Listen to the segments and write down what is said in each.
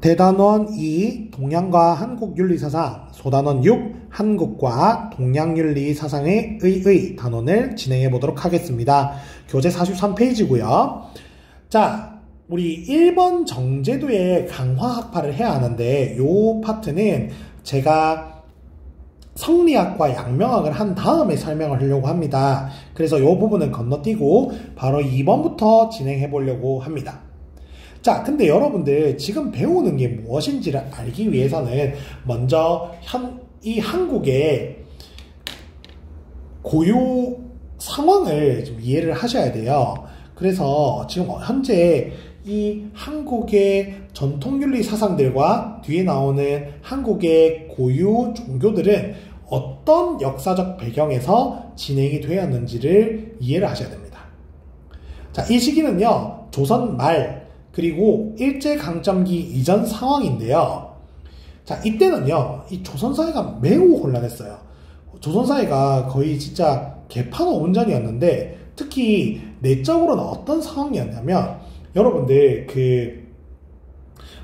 대단원 2 동양과 한국 윤리사상, 소단원 6 한국과 동양윤리 사상의 의의 단원을 진행해 보도록 하겠습니다. 교재 43페이지고요. 자, 우리 1번 정제도의 강화학파를 해야 하는데 이 파트는 제가 성리학과 양명학을 한 다음에 설명을 하려고 합니다. 그래서 이 부분은 건너뛰고 바로 2번부터 진행해 보려고 합니다. 자, 근데 여러분들 지금 배우는 게 무엇인지를 알기 위해서는 먼저 이 한국의 고유 상황을 좀 이해를 하셔야 돼요. 그래서 지금 현재 이 한국의 전통윤리 사상들과 뒤에 나오는 한국의 고유 종교들은 어떤 역사적 배경에서 진행이 되었는지를 이해를 하셔야 됩니다. 자, 이 시기는요, 조선 말 그리고 일제강점기 이전 상황인데요. 자, 이때는요, 이 조선사회가 매우 혼란했어요. 조선사회가 거의 진짜 개판원전이었는데, 특히 내적으로는 어떤 상황이었냐면, 여러분들,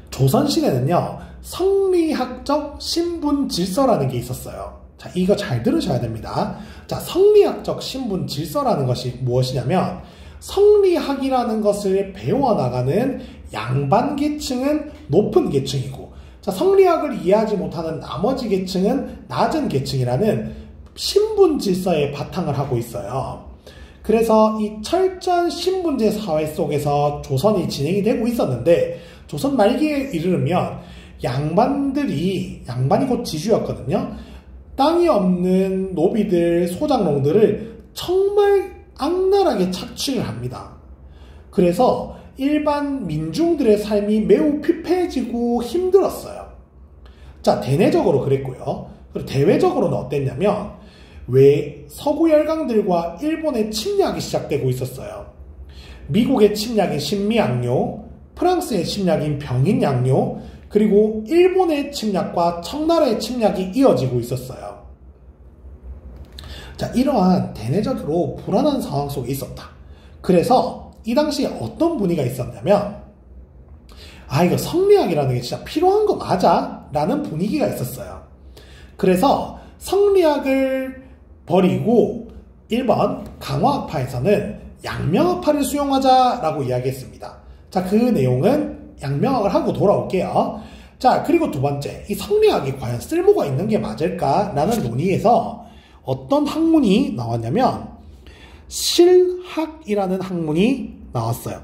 조선시대는요, 성리학적 신분 질서라는 게 있었어요. 자, 이거 잘 들으셔야 됩니다. 자, 성리학적 신분 질서라는 것이 무엇이냐면, 성리학이라는 것을 배워나가는 양반 계층은 높은 계층이고, 자, 성리학을 이해하지 못하는 나머지 계층은 낮은 계층이라는 신분 질서에 바탕을 하고 있어요. 그래서 이 철저한 신분제 사회 속에서 조선이 진행이 되고 있었는데, 조선 말기에 이르면 양반이 곧 지주였거든요. 땅이 없는 노비들, 소장농들을 정말 악랄하게 착취를 합니다. 그래서 일반 민중들의 삶이 매우 피폐해지고 힘들었어요. 자, 대내적으로 그랬고요. 그리고 대외적으로는 어땠냐면, 왜 서구 열강들과 일본의 침략이 시작되고 있었어요. 미국의 침략인 신미양요, 프랑스의 침략인 병인양요, 그리고 일본의 침략과 청나라의 침략이 이어지고 있었어요. 자, 이러한 대내적으로 불안한 상황 속에 있었다. 그래서 이 당시에 어떤 분위기가 있었냐면, 이거 성리학이라는 게 진짜 필요한 거 맞아? 라는 분위기가 있었어요. 그래서 성리학을 버리고 1번 강화학파에서는 양명학파를 수용하자라고 이야기했습니다. 자, 그 내용은 양명학을 하고 돌아올게요. 자, 그리고 두 번째, 이 성리학이 과연 쓸모가 있는 게 맞을까라는 논의에서 어떤 학문이 나왔냐면 실학이라는 학문이 나왔어요.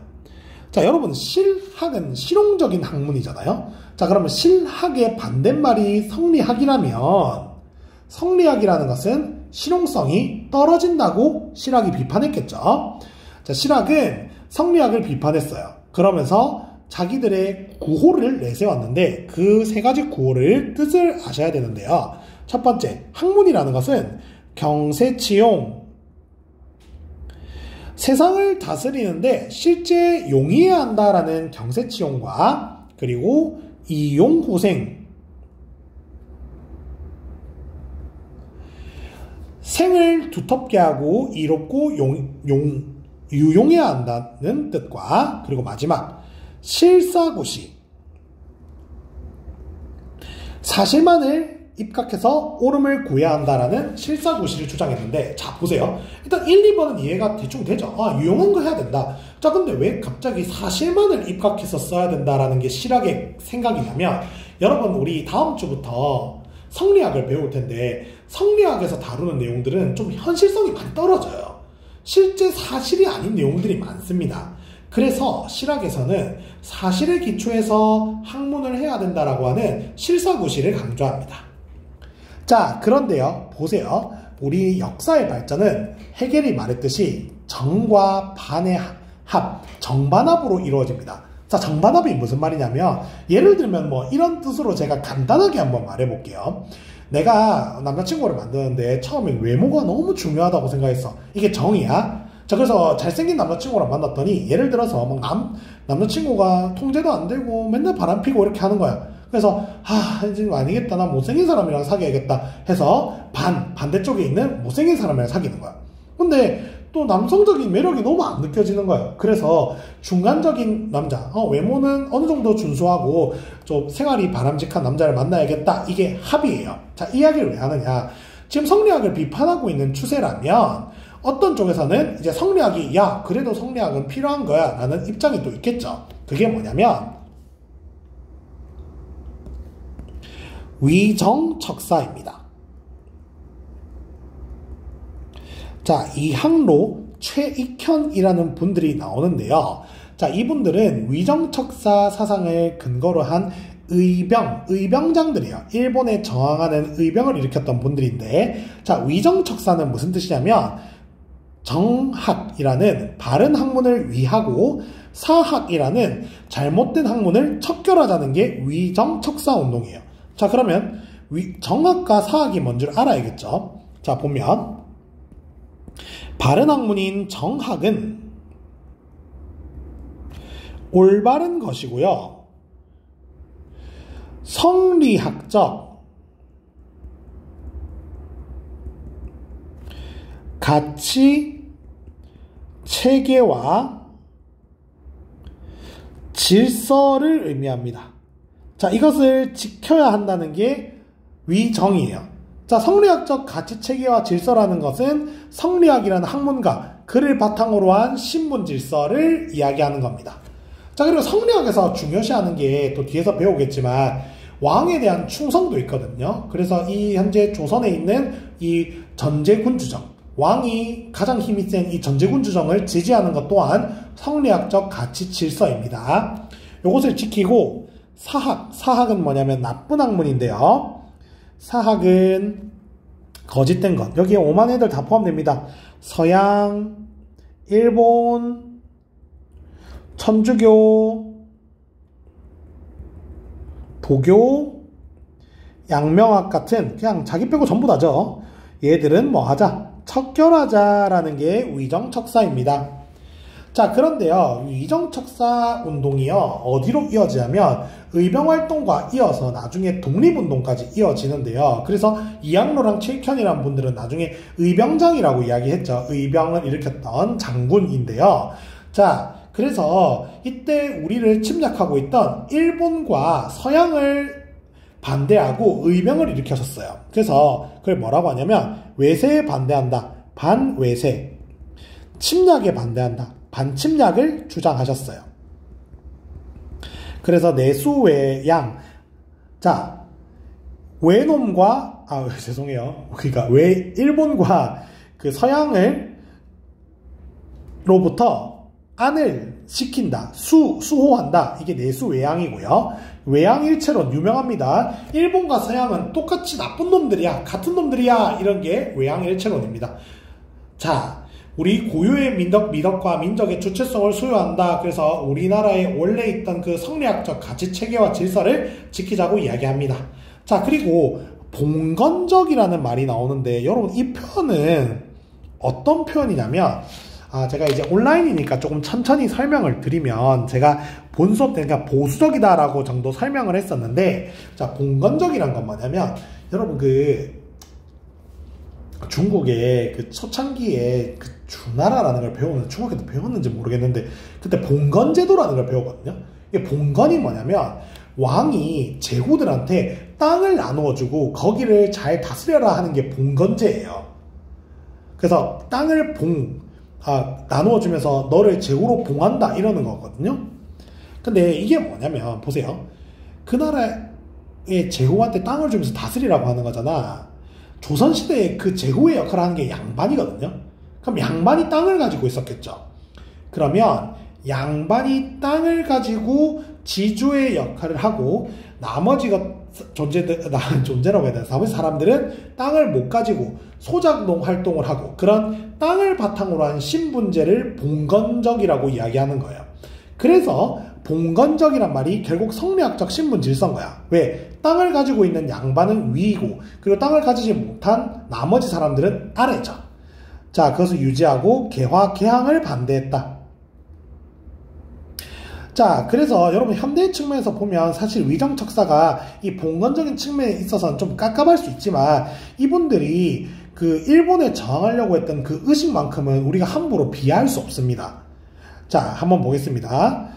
자, 여러분, 실학은 실용적인 학문이잖아요. 자, 그러면 실학의 반대말이 성리학이라면 성리학이라는 것은 실용성이 떨어진다고 실학이 비판했겠죠. 자, 실학은 성리학을 비판했어요. 그러면서 자기들의 구호를 내세웠는데 그 세 가지 구호를 뜻을 아셔야 되는데요. 첫 번째, 학문이라는 것은 경세치용, 세상을 다스리는데 실제 용이해야 한다라는 경세치용과, 그리고 이용호생, 생을 두텁게 하고 이롭고 유용해야 한다는 뜻과, 그리고 마지막 실사구시, 사실만을 입각해서 옳음을 구해야 한다라는 실사구시를 주장했는데, 자, 보세요. 일단 1, 2번은 이해가 대충 되죠. 유용한 거 해야 된다. 자, 근데 왜 갑자기 사실만을 입각해서 써야 된다라는 게 실학의 생각이냐면, 여러분, 우리 다음 주부터 성리학을 배울 텐데 성리학에서 다루는 내용들은 좀 현실성이 많이 떨어져요. 실제 사실이 아닌 내용들이 많습니다. 그래서 실학에서는 사실에 기초해서 학문을 해야 된다라고 하는 실사구시를 강조합니다. 자, 그런데요, 보세요. 우리 역사의 발전은 헤겔이 말했듯이 정과 반의 합, 정반합으로 이루어집니다. 자, 정반합이 무슨 말이냐면, 예를 들면 이런 뜻으로 제가 간단하게 한번 말해볼게요. 내가 남자친구를 만드는데 처음엔 외모가 너무 중요하다고 생각했어. 이게 정이야? 자, 그래서 잘생긴 남자친구랑 만났더니, 예를 들어서 남자친구가 통제도 안 되고 맨날 바람 피고 이렇게 하는 거야. 그래서 이제 아니겠다, 나 못생긴 사람이랑 사귀어야겠다 해서 반대쪽에 있는 못생긴 사람이랑 사귀는 거야. 근데 또 남성적인 매력이 너무 안 느껴지는 거예요. 그래서 중간적인 남자, 외모는 어느 정도 준수하고 좀 생활이 바람직한 남자를 만나야겠다. 이게 합의예요. 자, 이 이야기를 왜 하느냐. 지금 성리학을 비판하고 있는 추세라면 어떤 쪽에서는 이제 성리학이 야 그래도 성리학은 필요한 거야 라는 입장이 또 있겠죠. 그게 뭐냐면 위정척사입니다. 자, 이 항로 최익현이라는 분들이 나오는데요. 자, 이분들은 위정척사 사상을 근거로 한 의병장들이에요. 일본에 저항하는 의병을 일으켰던 분들인데, 자, 위정척사는 무슨 뜻이냐면 정학이라는 바른 학문을 위하고 사학이라는 잘못된 학문을 척결하자는 게 위정척사 운동이에요. 자, 그러면 정학과 사학이 뭔 줄 알아야겠죠. 자, 보면 바른 학문인 정학은 올바른 것이고요. 성리학적 가치 체계와 질서를 의미합니다. 자, 이것을 지켜야 한다는 게 위정이에요. 자, 성리학적 가치 체계와 질서라는 것은 성리학이라는 학문과 그를 바탕으로 한 신분 질서를 이야기하는 겁니다. 자, 그리고 성리학에서 중요시하는 게 또 뒤에서 배우겠지만 왕에 대한 충성도 있거든요. 그래서 이 현재 조선에 있는 이 전제군주정, 왕이 가장 힘이 센 이 전제군주정을 지지하는 것 또한 성리학적 가치 질서입니다. 이것을 지키고 사학은 뭐냐면 나쁜 학문인데요. 사학은 거짓된 것. 여기에 오만 애들 다 포함됩니다. 서양, 일본, 천주교, 도교, 양명학 같은 그냥 자기 빼고 전부 다죠. 얘들은 뭐 하자? 척결하자라는 게 위정척사입니다. 자, 그런데요, 위정척사 운동이요, 어디로 이어지냐면 의병활동과 이어서 나중에 독립운동까지 이어지는데요. 그래서 이항로랑 최익현이라는 분들은 나중에 의병장이라고 이야기했죠. 의병을 일으켰던 장군인데요. 자, 그래서 이때 우리를 침략하고 있던 일본과 서양을 반대하고 의병을 일으켰었어요. 그래서 그걸 뭐라고 하냐면 외세에 반대한다, 반외세, 침략에 반대한다, 반침략을 주장하셨어요. 그래서 내수외양, 자, 외놈과 죄송해요. 그러니까 일본과 그 서양을 로부터 안을 시킨다, 수호한다. 이게 내수외양이고요. 외양일체론 유명합니다. 일본과 서양은 똑같이 나쁜 놈들이야, 같은 놈들이야, 이런 게 외양일체론입니다. 자, 우리 고유의 미덕과 민족의 주체성을 수요한다. 그래서 우리나라에 원래 있던 그 성리학적 가치 체계와 질서를 지키자고 이야기합니다. 자, 그리고 봉건적이라는 말이 나오는데 여러분 이 표현은 어떤 표현이냐면 제가 이제 온라인이니까 조금 천천히 설명을 드리면 제가 본 수업 때 그러니까 보수적이다라고 정도 설명을 했었는데, 자, 봉건적이란 건 뭐냐면 여러분 그 중국의 그 초창기에 그 주나라라는 걸 배우는, 중학교 때 배웠는지 모르겠는데 그때 봉건제도라는 걸 배우거든요. 이게 봉건이 뭐냐면 왕이 제후들한테 땅을 나누어주고 거기를 잘 다스려라 하는 게 봉건제예요. 그래서 땅을 나누어주면서 너를 제후로 봉한다 이러는 거거든요. 근데 이게 뭐냐면 보세요. 그 나라의 제후한테 땅을 주면서 다스리라고 하는 거잖아. 조선시대에 그 제후의 역할을 하는 게 양반이거든요. 그럼 양반이 땅을 가지고 있었겠죠. 그러면 양반이 땅을 가지고 지주의 역할을 하고 나머지 존재라고 해야 되나? 나머지 사람들은 땅을 못 가지고 소작농 활동을 하고 그런 땅을 바탕으로 한 신분제를 봉건적이라고 이야기하는 거예요. 그래서 봉건적이란 말이 결국 성리학적 신분 질서인 거야. 왜? 땅을 가지고 있는 양반은 위이고 그리고 땅을 가지지 못한 나머지 사람들은 아래죠. 자, 그것을 유지하고 개항을 반대했다. 자, 그래서 여러분 현대 측면에서 보면 사실 위정척사가 이 봉건적인 측면에 있어서는 좀 깝깝할 수 있지만 이분들이 그 일본에 저항하려고 했던 그 의식만큼은 우리가 함부로 비하할 수 없습니다. 자, 한번 보겠습니다.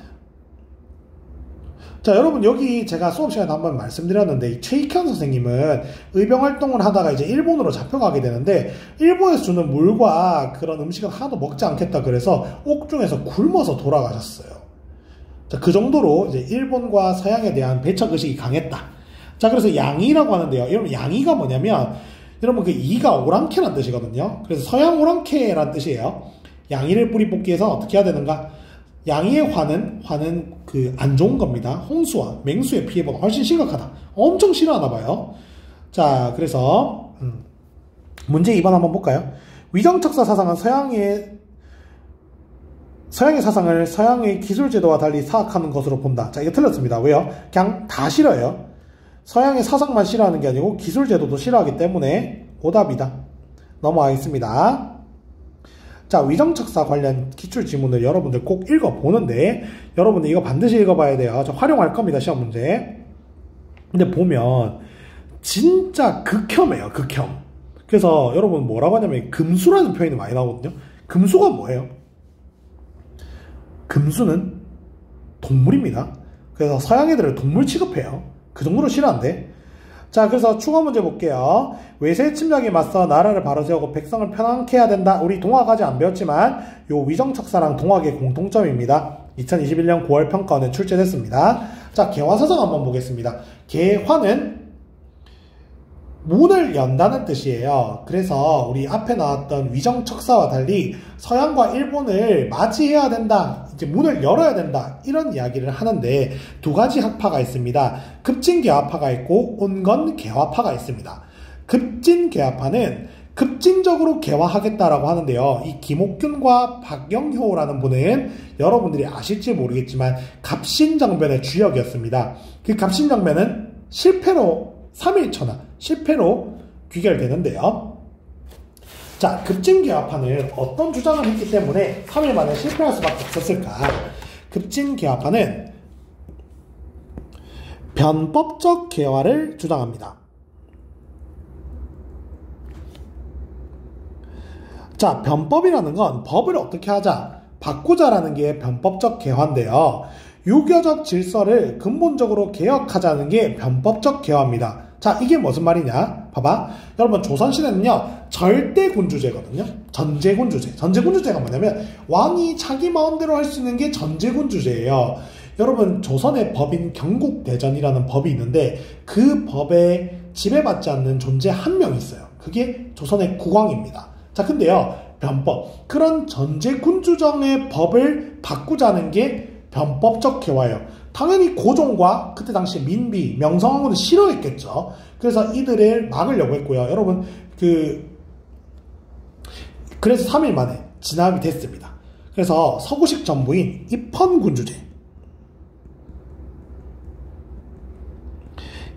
자, 여러분 여기 제가 수업 시간에 한번 말씀드렸는데 이 최익현 선생님은 의병 활동을 하다가 이제 일본으로 잡혀가게 되는데 일본에서 주는 물과 그런 음식은 하나도 먹지 않겠다 그래서 옥중에서 굶어서 돌아가셨어요. 자, 그 정도로 이제 일본과 서양에 대한 배척 의식이 강했다. 자, 그래서 양이라고 하는데요. 여러분 양이가 뭐냐면 여러분 그 이가 오랑캐란 뜻이거든요. 그래서 서양 오랑캐란 뜻이에요. 양이를 뿌리 뽑기에서 어떻게 해야 되는가? 양이의 화는 그 안 좋은 겁니다. 홍수와 맹수의 피해보다 훨씬 심각하다. 엄청 싫어하나 봐요. 자, 그래서 문제 2번 한번 볼까요? 위정척사 사상은 서양의 사상을 서양의 기술제도와 달리 사악하는 것으로 본다. 자, 이거 틀렸습니다. 왜요? 그냥 다 싫어요. 서양의 사상만 싫어하는 게 아니고 기술제도도 싫어하기 때문에 오답이다. 넘어가겠습니다. 자, 위정척사 관련 기출지문을 여러분들 꼭 읽어보는데 여러분들 이거 반드시 읽어봐야 돼요. 저 활용할 겁니다. 시험 문제. 근데 보면 진짜 극혐이에요. 극혐. 그래서 여러분 뭐라고 하냐면 금수라는 표현이 많이 나오거든요. 금수가 뭐예요? 금수는 동물입니다. 그래서 서양 애들을 동물 취급해요. 그 정도로 싫어한대. 자, 그래서 추가 문제 볼게요. 외세 침략에 맞서 나라를 바로 세우고 백성을 편안케 해야 된다. 우리 동학까지 안 배웠지만 요 위정척사랑 동학의 공통점입니다. 2021년 9월 평가원에 출제됐습니다. 자, 개화사상 한번 보겠습니다. 개화는 문을 연다는 뜻이에요. 그래서 우리 앞에 나왔던 위정척사와 달리 서양과 일본을 맞이해야 된다. 이제 문을 열어야 된다. 이런 이야기를 하는데 두 가지 학파가 있습니다. 급진개화파가 있고 온건개화파가 있습니다. 급진개화파는 급진적으로 개화하겠다라고 하는데요. 이 김옥균과 박영효라는 분은 여러분들이 아실지 모르겠지만 갑신정변의 주역이었습니다. 그 갑신정변은 실패로 3일천하 실패로 귀결되는데요. 자, 급진개화파는 어떤 주장을 했기 때문에 3일 만에 실패할 수밖에 없었을까? 급진개화파는 변법적 개화를 주장합니다. 자, 변법이라는 건 법을 어떻게 하자, 바꾸자라는 게 변법적 개화인데요. 유교적 질서를 근본적으로 개혁하자는 게 변법적 개화입니다. 자, 이게 무슨 말이냐? 봐봐. 여러분, 조선시대는요, 절대군주제거든요. 전제군주제. 전제군주제가 뭐냐면, 왕이 자기 마음대로 할 수 있는 게 전제군주제예요. 여러분, 조선의 법인 경국대전이라는 법이 있는데, 그 법에 지배받지 않는 존재 한 명 있어요. 그게 조선의 국왕입니다. 자, 근데요, 변법. 그런 전제군주정의 법을 바꾸자는 게 변법적 개화예요. 당연히 고종과 그때 당시 민비, 명성황후는 싫어했겠죠. 그래서 이들을 막으려고 했고요. 여러분, 그래서 3일 만에 진압이 됐습니다. 그래서 서구식 전부인 입헌군주제.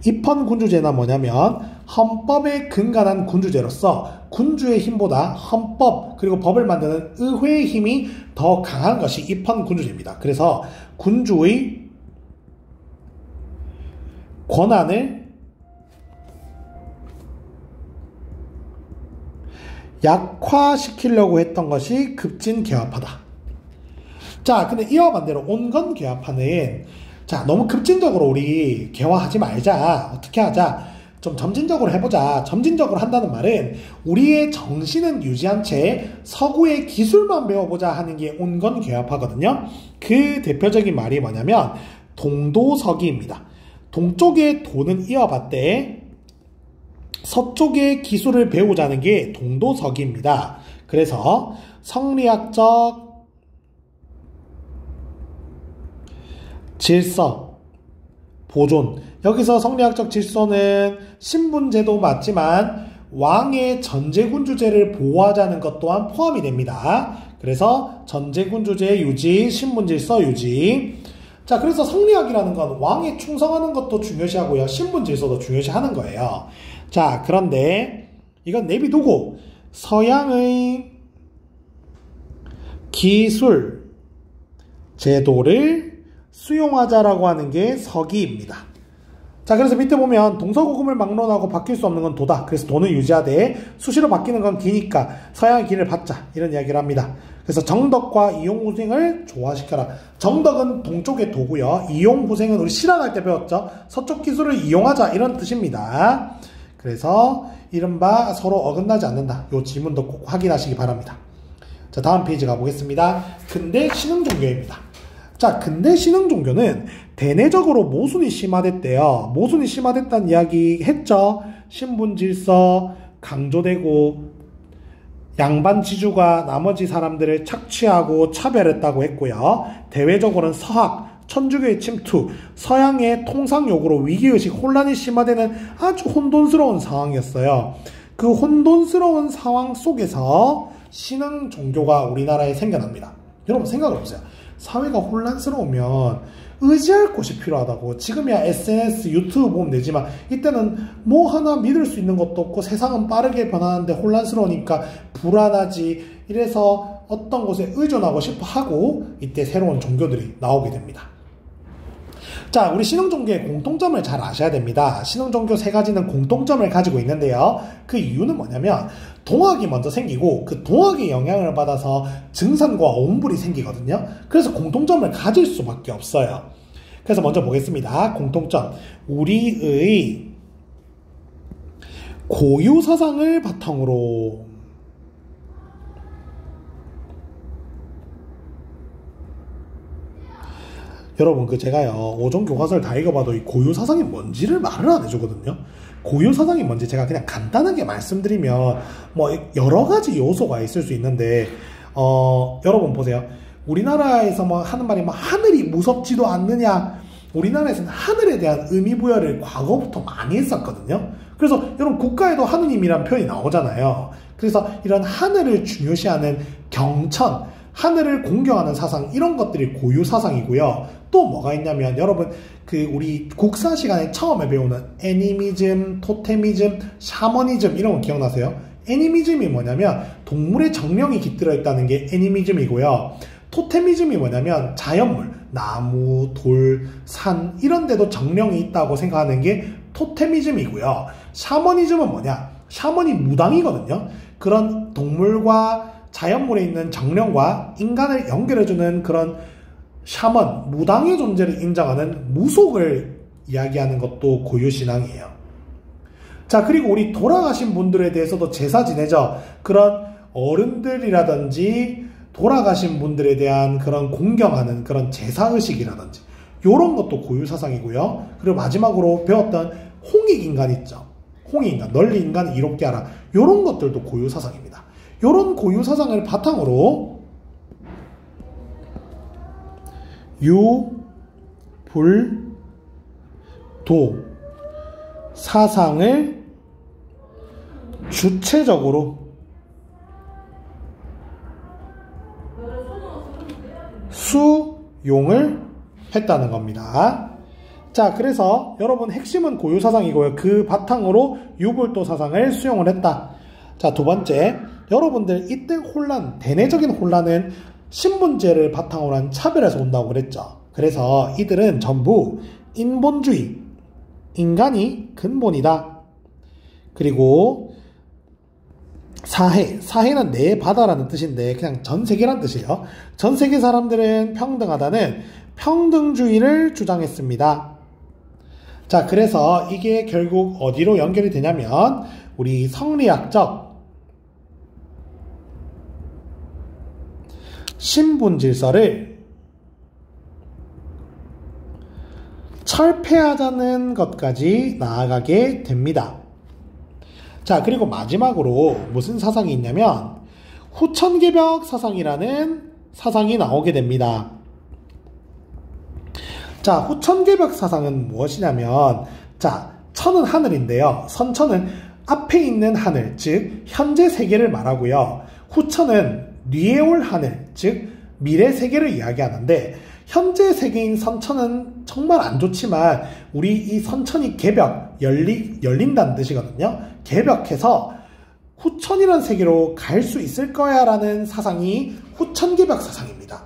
입헌군주제는 뭐냐면 헌법에 근간한 군주제로서 군주의 힘보다 헌법 그리고 법을 만드는 의회의 힘이 더 강한 것이 입헌군주제입니다. 그래서 군주의 권한을 약화시키려고 했던 것이 급진개화파다. 자, 근데 이와 반대로 온건개화파는 자, 너무 급진적으로 우리 개화하지 말자. 어떻게 하자. 좀 점진적으로 해보자. 점진적으로 한다는 말은 우리의 정신은 유지한 채 서구의 기술만 배워보자 하는 게 온건개화파거든요. 그 대표적인 말이 뭐냐면 동도서기입니다. 동쪽의 도는 이어받되 서쪽의 기술을 배우자는 게 동도서기입니다. 그래서 성리학적 질서, 보존. 여기서 성리학적 질서는 신분제도 맞지만 왕의 전제군주제를 보호하자는 것 또한 포함이 됩니다. 그래서 전제군주제 유지, 신분질서 유지. 자, 그래서 성리학이라는 건 왕에 충성하는 것도 중요시하고요. 신분질서도 중요시하는 거예요. 자, 그런데 이건 내비두고 서양의 기술 제도를 수용하자라고 하는 게 서기입니다. 자, 자, 그래서 밑에 보면 동서고금을 막론하고 바뀔 수 없는 건 도다. 그래서 도는 유지하되 수시로 바뀌는 건 기니까 서양의 길을 받자. 이런 이야기를 합니다. 그래서 정덕과 이용후생을 조화시켜라. 정덕은 동쪽의 도고요. 이용후생은 우리 실학할 때 배웠죠. 서쪽 기술을 이용하자 이런 뜻입니다. 그래서 이른바 서로 어긋나지 않는다. 이 지문도 꼭 확인하시기 바랍니다. 자, 다음 페이지 가보겠습니다. 근대 신흥종교입니다. 자, 근대 신흥종교는 대내적으로 모순이 심화됐대요. 모순이 심화됐다는 이야기 했죠. 신분질서 강조되고 양반 지주가 나머지 사람들을 착취하고 차별했다고 했고요. 대외적으로는 서학, 천주교의 침투, 서양의 통상 요구로 위기의식, 혼란이 심화되는 아주 혼돈스러운 상황이었어요. 그 혼돈스러운 상황 속에서 신흥 종교가 우리나라에 생겨납니다. 여러분 생각을 해보세요. 사회가 혼란스러우면 의지할 곳이 필요하다고. 지금이야 SNS, 유튜브 보면 되지만 이때는 뭐 하나 믿을 수 있는 것도 없고 세상은 빠르게 변하는데 혼란스러우니까 불안하지. 이래서 어떤 곳에 의존하고 싶어 하고 이때 새로운 종교들이 나오게 됩니다. 자, 우리 신흥종교의 공통점을 잘 아셔야 됩니다. 신흥종교 세 가지는 공통점을 가지고 있는데요. 그 이유는 뭐냐면 동학이 먼저 생기고 그 동학의 영향을 받아서 증산과 어음불이 생기거든요. 그래서 공통점을 가질 수밖에 없어요. 그래서 먼저 보겠습니다. 공통점. 우리의 고유 사상을 바탕으로 여러분 제가요 5종 교과서를 다 읽어봐도 이 고유 사상이 뭔지를 말을 안 해주거든요. 고유 사상이 뭔지 제가 그냥 간단하게 말씀드리면 뭐 여러 가지 요소가 있을 수 있는데 여러분 보세요. 우리나라에서 뭐 하는 말이 뭐 하늘이 무섭지도 않느냐. 우리나라에서는 하늘에 대한 의미 부여를 과거부터 많이 했었거든요. 그래서 여러분 국가에도 하느님이란 표현이 나오잖아요. 그래서 이런 하늘을 중요시하는 경천, 하늘을 공경하는 사상, 이런 것들이 고유 사상이고요. 또 뭐가 있냐면 여러분 우리 국사 시간에 처음에 배우는 애니미즘, 토테미즘, 샤머니즘 이런 거 기억나세요? 애니미즘이 뭐냐면 동물의 정령이 깃들어 있다는 게 애니미즘이고요. 토테미즘이 뭐냐면 자연물, 나무, 돌, 산 이런 데도 정령이 있다고 생각하는 게 토테미즘이고요. 샤머니즘은 뭐냐? 샤머니 무당이거든요. 그런 동물과 자연물에 있는 정령과 인간을 연결해주는 그런 샤먼, 무당의 존재를 인정하는 무속을 이야기하는 것도 고유신앙이에요. 자, 그리고 우리 돌아가신 분들에 대해서도 제사 지내죠. 그런 어른들이라든지 돌아가신 분들에 대한 그런 공경하는 그런 제사의식이라든지 이런 것도 고유사상이고요. 그리고 마지막으로 배웠던 홍익인간 있죠. 홍익인간, 널리 인간을 이롭게 하라. 이런 것들도 고유사상입니다. 이런 고유사상을 바탕으로 유, 불, 도 사상을 주체적으로 수용을 했다는 겁니다. 자, 그래서 여러분 핵심은 고유사상이고요. 그 바탕으로 유불도 사상을 수용을 했다. 자, 두 번째, 여러분들 이때 혼란, 대내적인 혼란은 신분제를 바탕으로 한 차별에서 온다고 그랬죠. 그래서 이들은 전부 인본주의, 인간이 근본이다. 그리고 사해는 내 바다라는 뜻인데 그냥 전 세계란 뜻이에요. 전 세계 사람들은 평등하다는 평등주의를 주장했습니다. 자, 그래서 이게 결국 어디로 연결이 되냐면 우리 성리학적 신분 질서를 철폐하자는 것까지 나아가게 됩니다. 자, 그리고 마지막으로 무슨 사상이 있냐면 후천개벽 사상이라는 사상이 나오게 됩니다. 자, 후천개벽 사상은 무엇이냐면, 자, 천은 하늘인데요. 선천은 앞에 있는 하늘, 즉 현재 세계를 말하고요. 후천은 뒤에 올 하늘, 즉 미래 세계를 이야기하는데, 현재 세계인 선천은 정말 안 좋지만 우리 이 선천이 개벽, 열린다는 뜻이거든요. 개벽해서 후천이라는 세계로 갈 수 있을 거야 라는 사상이 후천개벽 사상입니다.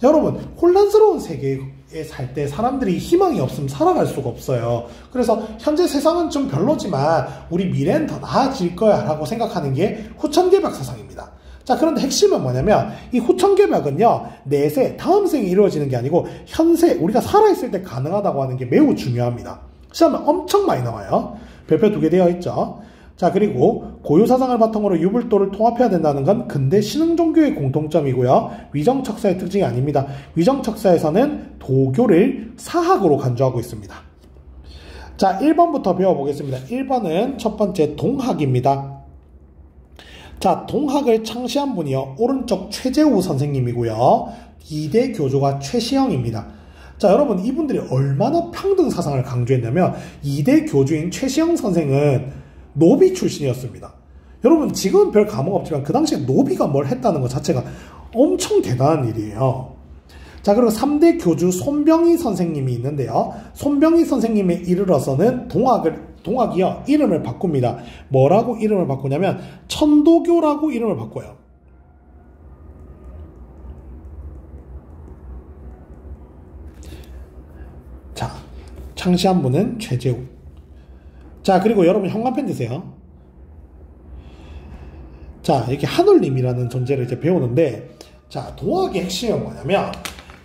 여러분, 혼란스러운 세계 살 때 사람들이 희망이 없으면 살아갈 수가 없어요. 그래서 현재 세상은 좀 별로지만 우리 미래는 더 나아질 거야 라고 생각하는 게 후천개벽 사상입니다. 자, 그런데 핵심은 뭐냐면 이 후천개벽은요, 내세, 다음 생에 이루어지는 게 아니고 현세, 우리가 살아있을 때 가능하다고 하는 게 매우 중요합니다. 시험에 엄청 많이 나와요. 별표 2개 되어 있죠. 자, 그리고 고유사상을 바탕으로 유불도를 통합해야 된다는 건 근대 신흥종교의 공통점이고요. 위정척사의 특징이 아닙니다. 위정척사에서는 도교를 사학으로 간주하고 있습니다. 자, 1번부터 배워보겠습니다. 1번은 첫 번째 동학입니다. 자, 동학을 창시한 분이요, 오른쪽 최재우 선생님이고요. 2대 교조가 최시영입니다. 자, 여러분, 이분들이 얼마나 평등 사상을 강조했냐면 2대 교주인 최시영 선생은 노비 출신이었습니다. 여러분, 지금은 별 감흥 없지만 그 당시에 노비가 뭘 했다는 것 자체가 엄청 대단한 일이에요. 자, 그리고 3대 교주 손병희 선생님이 있는데요. 손병희 선생님에 이르러서는 동학이요, 이름을 바꿉니다. 뭐라고 이름을 바꾸냐면 천도교라고 이름을 바꿔요. 자, 창시한 분은 최재우. 자, 그리고 여러분 형광펜 드세요. 자, 이렇게 하늘님이라는 존재를 이제 배우는데, 자, 동학의 핵심은 뭐냐면,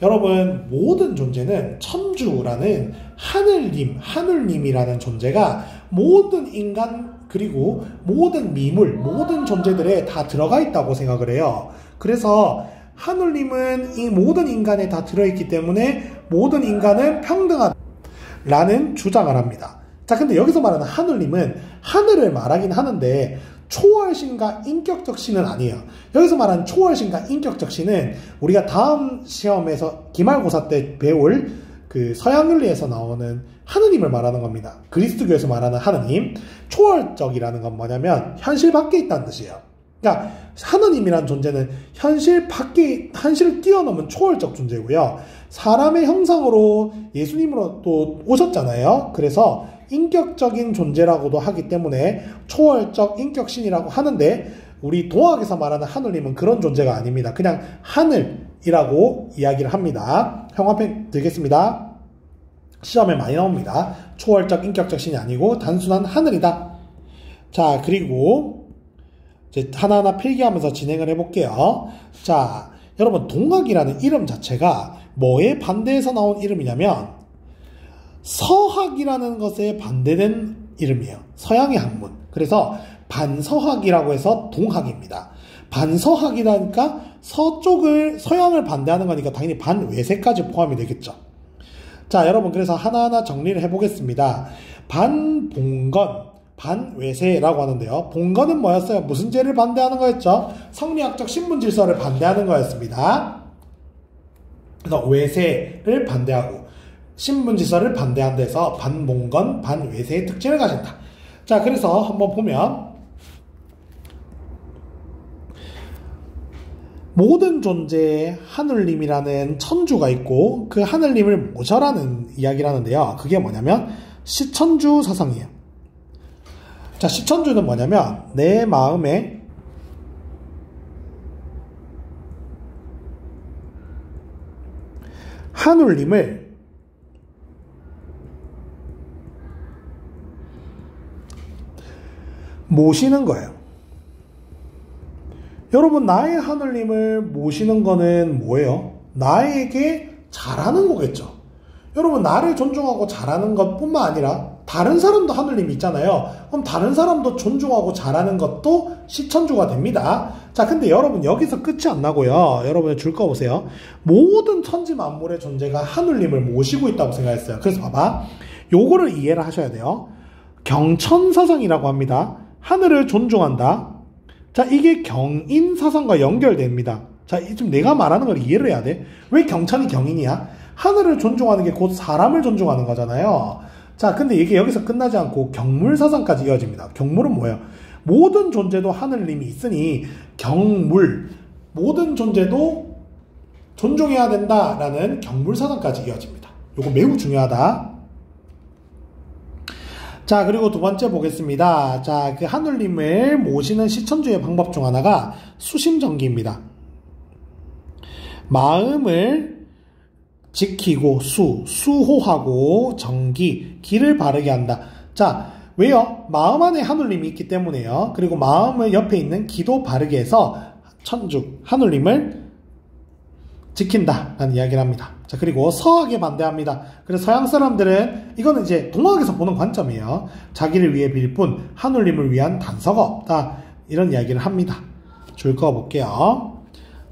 여러분, 모든 존재는 천주라는 하늘님이라는 존재가 모든 인간, 그리고 모든 미물, 모든 존재들에 다 들어가 있다고 생각을 해요. 그래서 하늘님은 이 모든 인간에 다 들어있기 때문에 모든 인간은 평등하다라는 주장을 합니다. 자, 근데 여기서 말하는 하늘님은 하늘을 말하긴 하는데 초월신과 인격적 신은 아니에요. 여기서 말하는 초월신과 인격적 신은 우리가 다음 시험에서 기말고사 때 배울 그 서양윤리에서 나오는 하느님을 말하는 겁니다. 그리스도교에서 말하는 하느님. 초월적이라는 건 뭐냐면 현실 밖에 있다는 뜻이에요. 그러니까 하느님이라는 존재는 현실을 뛰어넘은 초월적 존재고요. 사람의 형상으로 예수님으로 또 오셨잖아요. 그래서 인격적인 존재라고도 하기 때문에 초월적 인격신이라고 하는데, 우리 동학에서 말하는 하늘님은 그런 존재가 아닙니다. 그냥 하늘이라고 이야기를 합니다. 형광펜 들겠습니다. 시험에 많이 나옵니다. 초월적 인격적 신이 아니고 단순한 하늘이다. 자, 그리고 이제 하나하나 필기하면서 진행을 해볼게요. 자, 여러분, 동학이라는 이름 자체가 뭐에 반대해서 나온 이름이냐면 서학이라는 것에 반대된 이름이에요. 서양의 학문. 그래서 반서학이라고 해서 동학입니다. 반서학이라니까 서양을 반대하는 거니까 당연히 반외세까지 포함이 되겠죠. 자, 여러분, 그래서 하나하나 정리를 해보겠습니다. 반봉건, 반외세라고 하는데요. 봉건은 뭐였어요? 무슨 죄를 반대하는 거였죠? 성리학적 신분질서를 반대하는 거였습니다. 그래서 외세를 반대하고 신분질서를 반대한 데서 반봉건, 반외세의 특징을 가진다. 자, 그래서 한번 보면 모든 존재에 하늘님이라는 천주가 있고 그 하늘님을 모셔라는 이야기를 하는데요. 그게 뭐냐면 시천주 사상이에요. 자, 시천주는 뭐냐면 내 마음에 하늘님을 모시는 거예요. 여러분, 나의 하늘님을 모시는 거는 뭐예요? 나에게 잘하는 거겠죠. 여러분, 나를 존중하고 잘하는 것 뿐만 아니라 다른 사람도 하늘님이 있잖아요. 그럼 다른 사람도 존중하고 잘하는 것도 시천주가 됩니다. 자, 근데 여러분, 여기서 끝이 안 나고요. 여러분, 줄 거 보세요. 모든 천지 만물의 존재가 하늘님을 모시고 있다고 생각했어요. 그래서 봐봐, 요거를 이해를 하셔야 돼요. 경천사상이라고 합니다. 하늘을 존중한다. 자, 이게 경인사상과 연결됩니다. 자, 지금 내가 말하는 걸 이해를 해야 돼. 왜 경천이 경인이야? 하늘을 존중하는 게 곧 사람을 존중하는 거잖아요. 자, 근데 이게 여기서 끝나지 않고 경물사상까지 이어집니다. 경물은 뭐예요? 모든 존재도 하늘님이 있으니 경물, 모든 존재도 존중해야 된다라는 경물사상까지 이어집니다. 요거 매우 중요하다. 자, 그리고 두 번째 보겠습니다. 자, 그 하늘님을 모시는 시천주의 방법 중 하나가 수심정기입니다. 마음을 지키고 수호하고 정기, 기를 바르게 한다. 자, 왜요? 마음 안에 하늘님이 있기 때문에요. 그리고 마음을 옆에 있는 기도 바르게 해서 천주, 하늘님을 지킨다 라는 이야기를 합니다. 자, 그리고 서학에 반대합니다. 그래서 서양 사람들은 이거는 이제 동학에서 보는 관점이에요. 자기를 위해 빌 뿐 하늘님을 위한 단서가 없다, 이런 이야기를 합니다. 줄 그어볼게요.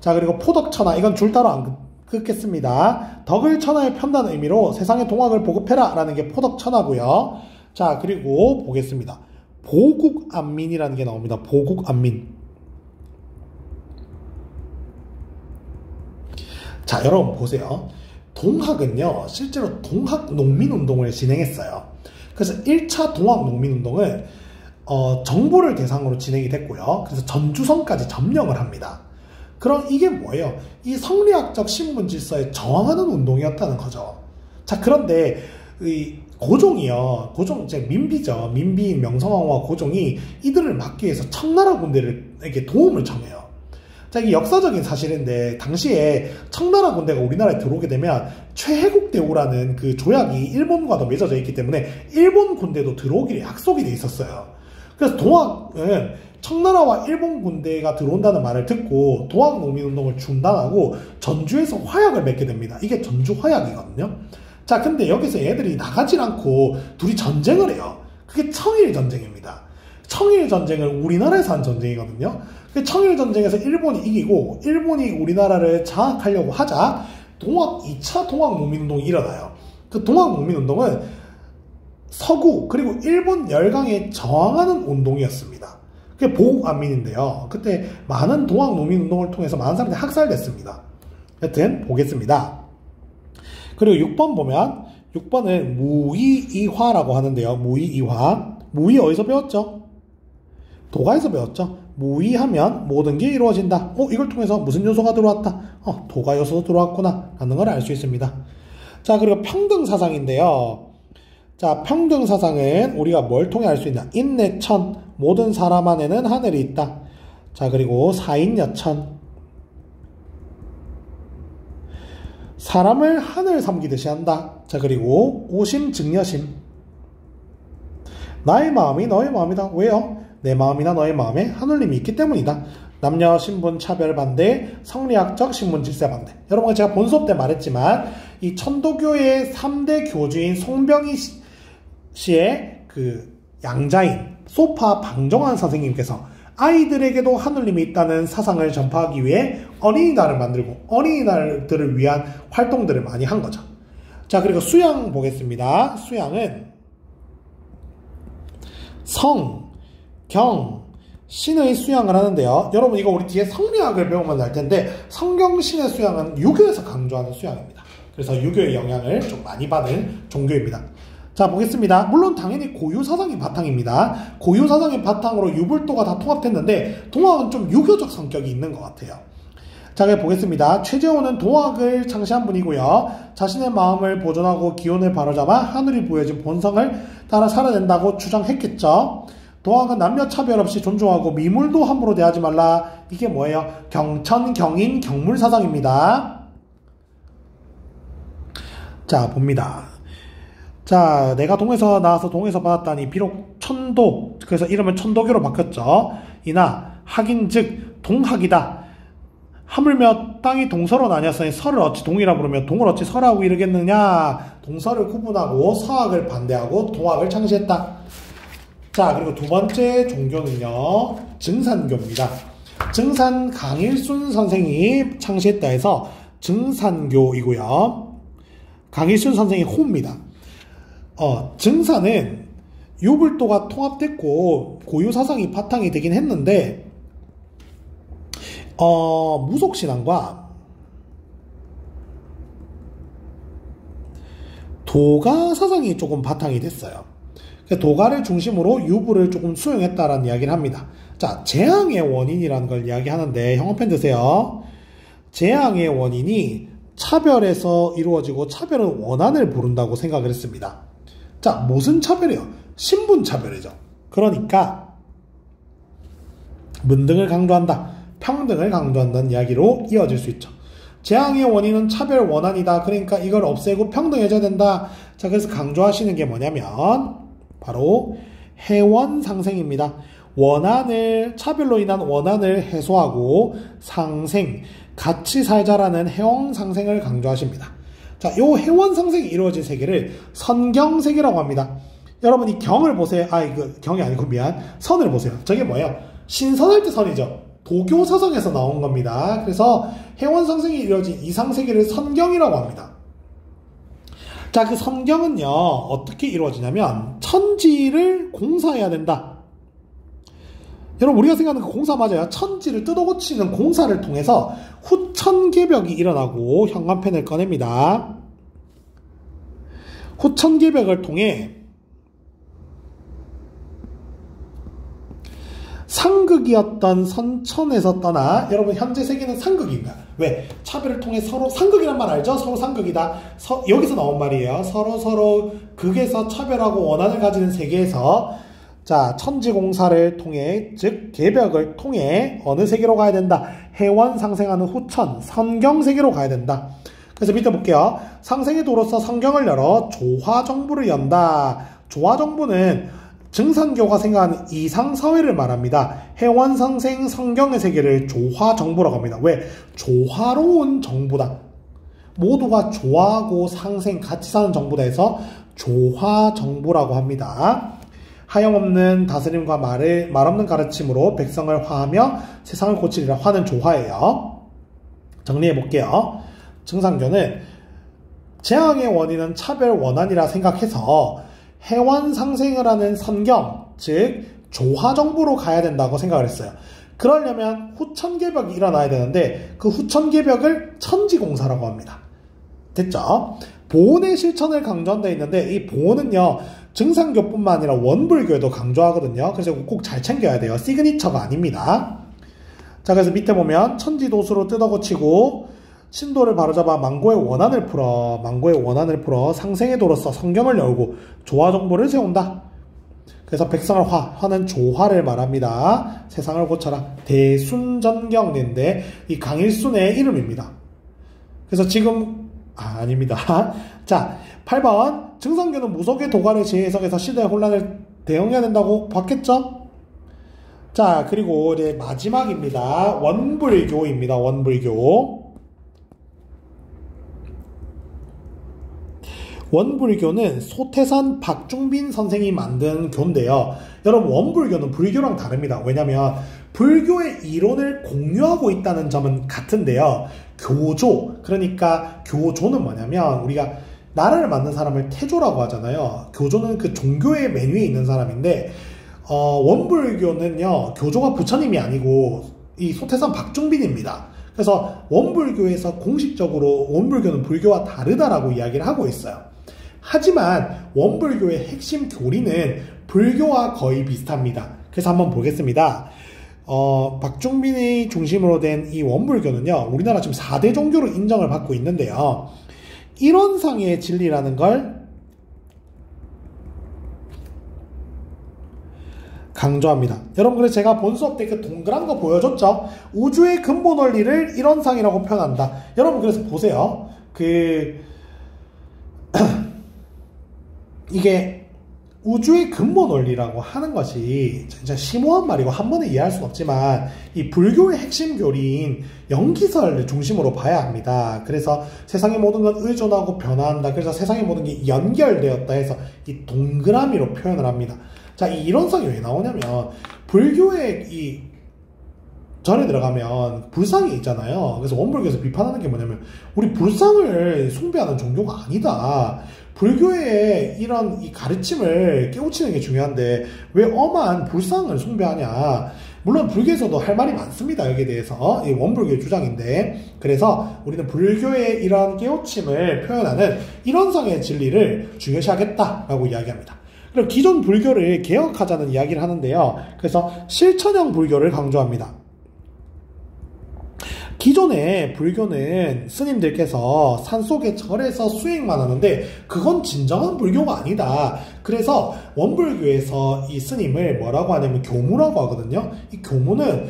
자, 그리고 포덕천하, 이건 줄 따로 안 긋겠습니다. 덕을 천하에 편다는 의미로 세상에 동학을 보급해라 라는 게 포덕천하고요. 자, 그리고 보겠습니다. 보국안민이라는 게 나옵니다. 보국안민. 자, 여러분 보세요. 동학은요, 실제로 동학 농민운동을 진행했어요. 그래서 1차 동학 농민운동은 정부를 대상으로 진행이 됐고요. 그래서 전주성까지 점령을 합니다. 그럼 이게 뭐예요? 이 성리학적 신분 질서에 저항하는 운동이었다는 거죠. 자, 그런데 이 고종이요, 고종 이제 민비죠. 민비인 명성황후와 고종이 이들을 막기 위해서 청나라 군대에게 도움을 청해요. 자, 이게 역사적인 사실인데, 당시에 청나라 군대가 우리나라에 들어오게 되면 최해국대우라는 그 조약이 일본과도 맺어져 있기 때문에 일본 군대도 들어오기로 약속이 돼 있었어요. 그래서 동학은 청나라와 일본 군대가 들어온다는 말을 듣고 동학 농민운동을 중단하고 전주에서 화약을 맺게 됩니다. 이게 전주 화약이거든요. 자, 근데 여기서 얘들이 나가질 않고 둘이 전쟁을 해요. 그게 청일전쟁입니다. 청일전쟁은 우리나라에서 한 전쟁이거든요. 청일전쟁에서 일본이 이기고 일본이 우리나라를 장악하려고 하자 2차 동학농민운동이 일어나요. 그 동학농민운동은 서구 그리고 일본 열강에 저항하는 운동이었습니다. 그게 보국안민인데요. 그때 많은 동학농민운동을 통해서 많은 사람들이 학살됐습니다. 여튼 보겠습니다. 그리고 6번 보면 6번은 무의이화라고 하는데요. 무의이화. 무의 어디서 배웠죠? 도가에서 배웠죠. 무의하면 모든 게 이루어진다. 이걸 통해서 무슨 요소가 들어왔다? 도가 요소도 들어왔구나 라는 걸 알 수 있습니다. 자, 그리고 평등사상인데요. 자, 평등사상은 우리가 뭘 통해 알 수 있냐? 인내천, 모든 사람 안에는 하늘이 있다. 자, 그리고 사인여천, 사람을 하늘 섬기듯이 한다. 자, 그리고 오심증여심, 나의 마음이 너의 마음이다. 왜요? 내 마음이나 너의 마음에 하늘님이 있기 때문이다. 남녀 신분 차별 반대, 성리학적 신분 질서 반대. 여러분, 제가 본 수업 때 말했지만 이 천도교의 3대 교주인 송병희 씨의 그 양자인 소파 방정환 선생님께서 아이들에게도 하늘님이 있다는 사상을 전파하기 위해 어린이날을 만들고 어린이날들을 위한 활동들을 많이 한 거죠. 자, 그리고 수양 보겠습니다. 수양은 성, 경, 신의 수양을 하는데요. 여러분, 이거 우리 뒤에 성리학을 배우면 알 텐데 성경신의 수양은 유교에서 강조하는 수양입니다. 그래서 유교의 영향을 좀 많이 받은 종교입니다. 자, 보겠습니다. 물론 당연히 고유사상이 바탕입니다. 고유사상의 바탕으로 유불도가 다 통합됐는데 동학은 좀 유교적 성격이 있는 것 같아요. 자, 그래 보겠습니다. 최재호는 동학을 창시한 분이고요. 자신의 마음을 보존하고 기운을 바로잡아 하늘이 보여준 본성을 따라 살아낸다고 주장했겠죠. 동학은 남녀 차별 없이 존중하고 미물도 함부로 대하지 말라. 이게 뭐예요? 경천, 경인, 경물사상입니다. 자, 봅니다. 자, 내가 동에서 나와서 동에서 받았다니 비록 천도, 그래서 이름은 천도교로 바뀌었죠. 이나 학인즉 동학이다. 하물며 땅이 동서로 나뉘었으니 서를 어찌 동이라 부르며 동을 어찌 서라고 이르겠느냐. 동서를 구분하고 서학을 반대하고 동학을 창시했다. 자, 그리고 두 번째 종교는요, 증산교입니다. 증산 강일순 선생이 창시했다 해서 증산교이고요. 강일순 선생이 호입니다. 증산은 유불도가 통합됐고 고유사상이 바탕이 되긴 했는데 무속신앙과 도가 사상이 조금 바탕이 됐어요. 도가를 중심으로 유불을 조금 수용했다라는 이야기를 합니다. 자, 재앙의 원인이라는 걸 이야기하는데 형어펜 드세요. 재앙의 원인이 차별에서 이루어지고 차별은 원한을 부른다고 생각을 했습니다. 자, 무슨 차별이에요? 신분 차별이죠. 그러니까 문등을 강조한다, 평등을 강조한다는 이야기로 이어질 수 있죠. 재앙의 원인은 차별 원한이다. 그러니까 이걸 없애고 평등해져야 된다. 자, 그래서 강조하시는 게 뭐냐면 바로 해원 상생입니다. 원한을, 차별로 인한 원한을 해소하고 상생, 같이 살자라는 해원 상생을 강조하십니다. 자, 요 해원 상생이 이루어진 세계를 선경세계라고 합니다. 여러분 이 경을 보세요. 이거 경이 아니고 선을 보세요. 저게 뭐예요? 신선할 때 선이죠. 도교 사상에서 나온 겁니다. 그래서 해원 상생이 이루어진 이 상세계를 선경이라고 합니다. 자, 그 선경은요, 어떻게 이루어지냐면 천지를 공사해야 된다. 여러분 우리가 생각하는 그 공사 맞아요. 천지를 뜯어고치는 공사를 통해서 후천개벽이 일어나고 현관펜을 꺼냅니다. 후천개벽을 통해 상극이었던 선천에서 떠나, 여러분 현재 세계는 상극인가? 왜? 차별을 통해 서로, 상극이란 말 알죠? 서로 상극이다. 여기서 나온 말이에요. 서로 극에서 차별하고 원한을 가지는 세계에서, 자, 천지공사를 통해, 즉 개벽을 통해 어느 세계로 가야 된다? 해원 상생하는 후천, 선경세계로 가야 된다. 그래서 밑에 볼게요. 상생의 도로서 성경을 열어 조화정부를 연다. 조화정부는 증산교가 생각하는 이상사회를 말합니다. 해원상생 성경의 세계를 조화정부라고 합니다. 왜? 조화로운 정부다. 모두가 좋아하고 상생, 같이 사는 정부다 해서 조화정부라고 합니다. 하염없는 다스림과 말 없는 가르침으로 백성을 화하며 세상을 고치리라. 화는 조화예요. 정리해볼게요. 증산교는 재앙의 원인은 차별 원한이라 생각해서 해원 상생을 하는 선경, 즉 조화정부로 가야 된다고 생각을 했어요. 그러려면 후천개벽이 일어나야 되는데 그 후천개벽을 천지공사라고 합니다. 됐죠? 보온의 실천을 강조한 데 있는데 이 보온은요, 증산교뿐만 아니라 원불교에도 강조하거든요. 그래서 꼭 잘 챙겨야 돼요. 시그니처가 아닙니다. 자, 그래서 밑에 보면 천지도수로 뜯어고치고 신도를 바로잡아 망고의 원한을 풀어 상생의 도로서 성경을 열고 조화정부를 세운다. 그래서 백성을 화는 조화를 말합니다. 세상을 고쳐라. 대순전경인데 이 강일순의 이름입니다. 그래서 지금 아닙니다. 자, 8번 증산교는 무속의 도가를 재해석해서 시대의 혼란을 대응해야 된다고 봤겠죠? 자, 그리고 이제 마지막입니다. 원불교입니다. 원불교. 원불교는 소태산 박중빈 선생이 만든 교인데요. 여러분 원불교는 불교랑 다릅니다. 왜냐하면 불교의 이론을 공유하고 있다는 점은 같은데요. 교조, 그러니까 교조는 뭐냐면 우리가 나라를 만든 사람을 태조라고 하잖아요. 교조는 그 종교의 맨 위에 있는 사람인데 원불교는요, 교조가 부처님이 아니고 이 소태산 박중빈입니다. 그래서 원불교에서 공식적으로 원불교는 불교와 다르다라고 이야기를 하고 있어요. 하지만 원불교의 핵심 교리는 불교와 거의 비슷합니다. 그래서 한번 보겠습니다. 박중빈이 중심으로 된 이 원불교는요, 우리나라 지금 4대 종교로 인정을 받고 있는데요. 이론상의 진리라는 걸 강조합니다. 여러분, 그래서 제가 본 수업 때 그 동그란 거 보여줬죠? 우주의 근본 원리를 이론상이라고 표현한다. 여러분, 그래서 보세요. 이게 우주의 근본 원리라고 하는 것이 진짜 심오한 말이고 한 번에 이해할 수는 없지만 이 불교의 핵심 교리인 영기설을 중심으로 봐야 합니다. 그래서 세상의 모든 건 의존하고 변화한다. 그래서 세상의 모든 게 연결되었다 해서 이 동그라미로 표현을 합니다. 자, 이 이론상이 왜 나오냐면 불교의 이 전에 들어가면 불상이 있잖아요. 그래서 원불교에서 비판하는 게 뭐냐면 우리 불상을 숭배하는 종교가 아니다. 불교의 이런 이 가르침을 깨우치는 게 중요한데 왜 엄한 불상을 숭배하냐. 물론 불교에서도 할 말이 많습니다. 여기에 대해서. 이 원불교의 주장인데, 그래서 우리는 불교의 이런 깨우침을 표현하는 이론상의 진리를 중요시하겠다라고 이야기합니다. 그리고 기존 불교를 개혁하자는 이야기를 하는데요. 그래서 실천형 불교를 강조합니다. 기존의 불교는 스님들께서 산속의 절에서 수행만 하는데 그건 진정한 불교가 아니다. 그래서 원불교에서 이 스님을 뭐라고 하냐면 교무라고 하거든요. 이 교무는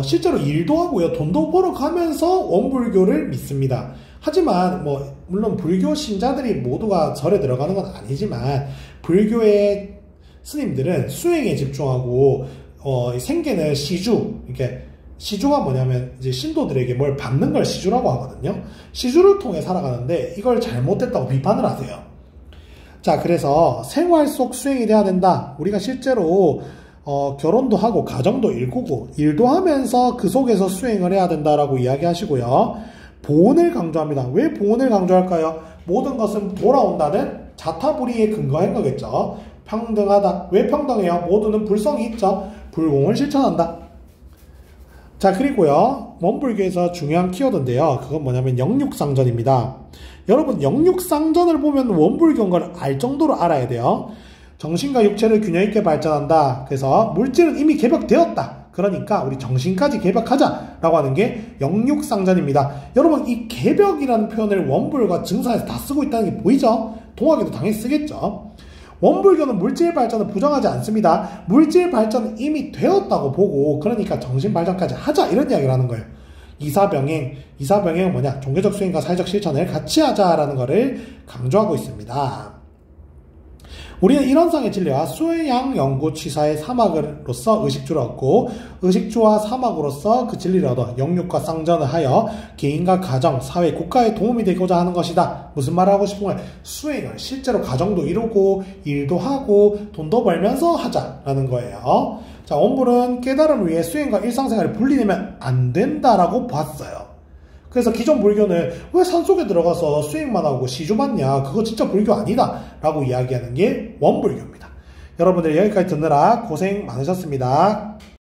실제로 일도 하고요. 돈도 벌어가면서 원불교를 믿습니다. 하지만 물론 불교 신자들이 모두가 절에 들어가는 건 아니지만 불교의 스님들은 수행에 집중하고 생계는 시주, 이렇게 시주가 뭐냐면 이제 신도들에게 뭘 받는 걸 시주라고 하거든요. 시주를 통해 살아가는데 이걸 잘못됐다고 비판을 하세요. 자, 그래서 생활 속 수행이 돼야 된다. 우리가 실제로 결혼도 하고 가정도 일구고 일도 하면서 그 속에서 수행을 해야 된다라고 이야기하시고요. 보온을 강조합니다. 왜 보온을 강조할까요? 모든 것은 돌아온다는 자타불이에 근거한 거겠죠. 평등하다. 왜 평등해요? 모두는 불성이 있죠. 불공을 실천한다. 자, 그리고요. 원불교에서 중요한 키워드인데요. 그건 뭐냐면 영육상전입니다. 여러분, 영육상전을 보면 원불교인 걸 알 정도로 알아야 돼요. 정신과 육체를 균형 있게 발전한다. 그래서 물질은 이미 개벽되었다. 그러니까 우리 정신까지 개벽하자라고 하는 게 영육상전입니다. 여러분, 이 개벽이라는 표현을 원불과 증사에서 다 쓰고 있다는 게 보이죠? 동학에도 당연히 쓰겠죠. 원불교는 물질 발전을 부정하지 않습니다. 물질 발전은 이미 되었다고 보고 그러니까 정신 발전까지 하자 이런 이야기를 하는 거예요. 이사병행은 뭐냐? 종교적 수행과 사회적 실천을 같이 하자라는 것을 강조하고 있습니다. 우리는 이런 상의 진리와 수양 연구 취사의 사막으로서 의식주를 얻고 의식주와 사막으로서 그 진리를 얻어 영육과 쌍전을 하여 개인과 가정, 사회, 국가에 도움이 되고자 하는 것이다. 무슨 말을 하고 싶은 거야? 수행을 실제로 가정도 이루고 일도 하고 돈도 벌면서 하자라는 거예요. 자, 원불은 깨달음을 위해 수행과 일상생활을 분리되면 안 된다라고 봤어요. 그래서 기존 불교는 왜 산속에 들어가서 수행만 하고 시주받냐, 그거 진짜 불교 아니다 라고 이야기하는 게 원불교입니다. 여러분들 여기까지 듣느라 고생 많으셨습니다.